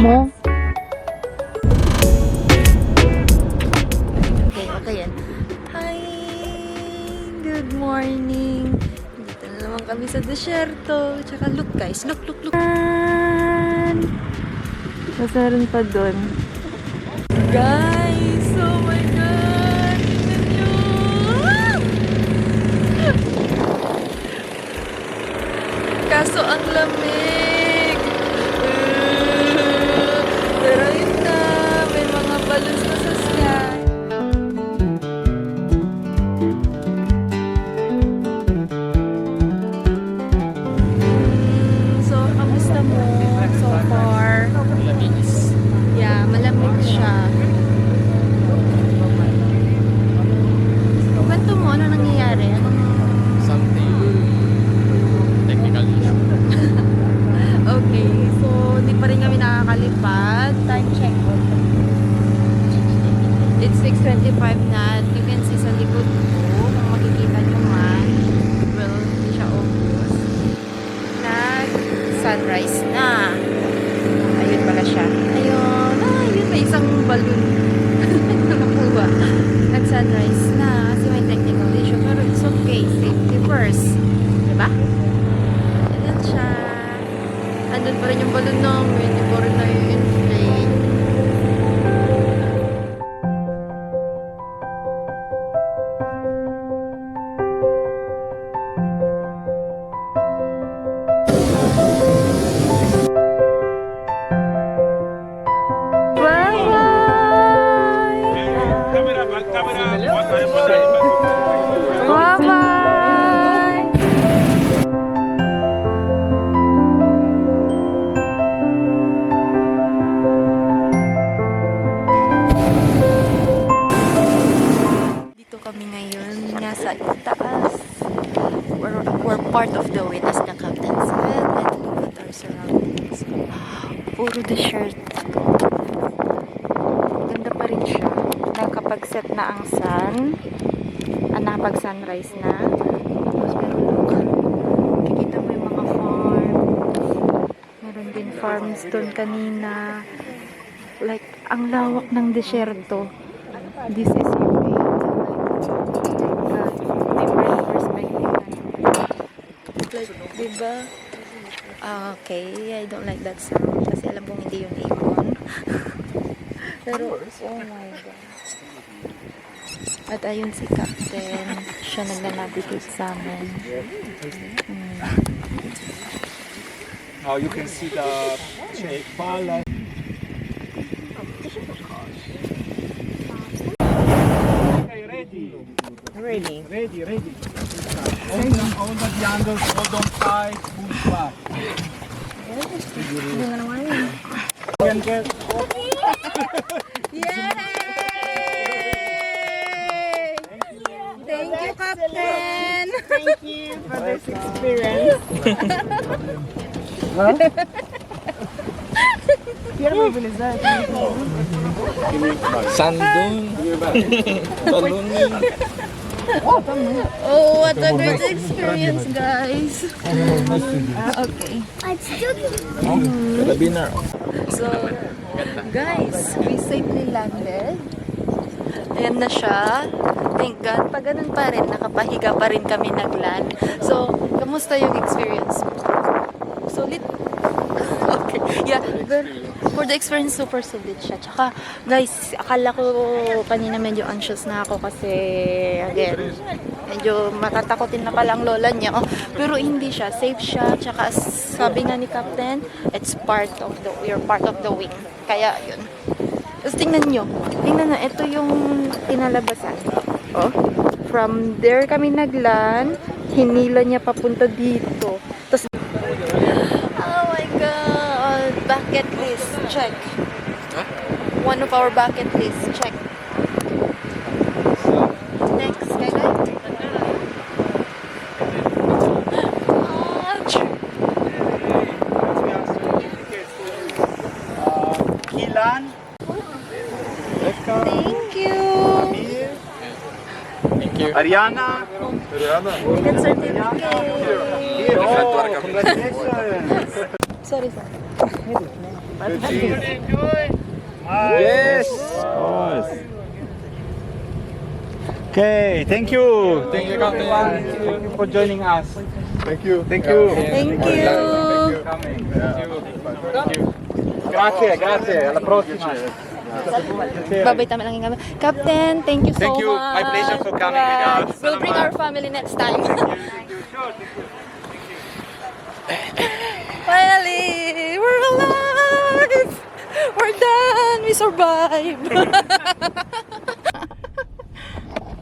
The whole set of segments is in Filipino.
mo. Okay yan. Hi! Good morning! Dito na naman kami sa desierto. Tsaka look guys, look. Masaran pa dun. Guys! Oh my God! Tingnan nyo! Kaso ang lamig! Pero yun na, may mga balloons na sa sky. So, kamusta mo so far? Yeah, malamig siya. Kwento mo, ano nangyayari? Something technical issue. Okay, so hindi pa rin kami nakakalipad. Time check. It's 6:25 na. You can see sa likod ko, kung makikita nyo man. Well, hindi siya obvious. Nag-sunrise na. Ayun pala siya. Ayun. Ayun, may isang balloon. Ano po ba? Nag-sunrise na. Kasi may technical issue. Pero it's okay. Safety first. Diba? Ayan siya. Andun pa rin yung balon namin. Hindi pa rin na-inflate. Bye-bye! Dito kami ngayon, nasa itaas. We're part of the way, as the captain said, and look at our surroundings. Puro desert. Ganda pa rin siya. Nakapag-set na ang sun. Nakapag-sunrise na. Tapos meron look. Kikita mo yung mga farms. Meron din farms doon kanina. Like, ang lawak ng desierto. This is your way. Different perspective. Like, diba? Okay, I don't like that sound. Kasi alam kong hindi yun ibon. Pero, oh my God. At ayun si Captain. Siya nagna-navigate sa amin. Now you can see the far left. Okay, ready. Ready. All the triangles, hold on tight, push back. Hindi nga naman yun. You can get Yay! Thank you, Captain! Thank you for this experience. Sandun. Balloon. Oh, what a great experience, guys! Okay. Carabiner. So, guys, we safely landed. Ayan na siya. Thank God. Pag ganun pa rin, nakapahiga pa rin kami nagland. So, kamusta yung experience? Solid? Okay. Yeah, but for the experience, super solid siya. Tsaka, guys, akala ko kanina medyo anxious na ako kasi, again, medyo matatakotin na palang lola niya. Pero hindi siya. Safe siya. Tsaka, sabi nga ni Captain, it's part of the, you're part of the wing. Kaya, yun. Tapos tingnan nyo. Tingnan na, ito yung kinalabasan. Oh, from there kami naglan, hinila niya papunta dito. Tapos, oh my God! Bucket list, check. One of our bucket list, check. Next, kailan? Kilan. Thank you! Thank you. Ariana. Ticket certificate! Here. Oh, congratulations. Sorry, sir. Yes. Okay, thank you. Thank you, Captain. Thank you for joining us. Thank you. Thank you. Thank you. Coming. Thank you. Grazie, grazie. Alla prossima. Babay tama lang yung Captain, thank you so Thank you. much. My pleasure for coming with us. We'll bring our family next time. Finally, we're alive! We're done! We survived!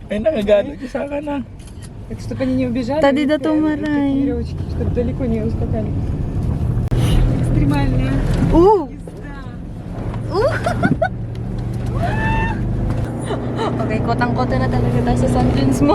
Ay, nakagano sa akin na. Так что они не убежали. Тады до Тумарай. Веревочки, чтобы далеко не ускакали. Экстремальная. Okay, kotang-kota na talaga tayo sa San James mo.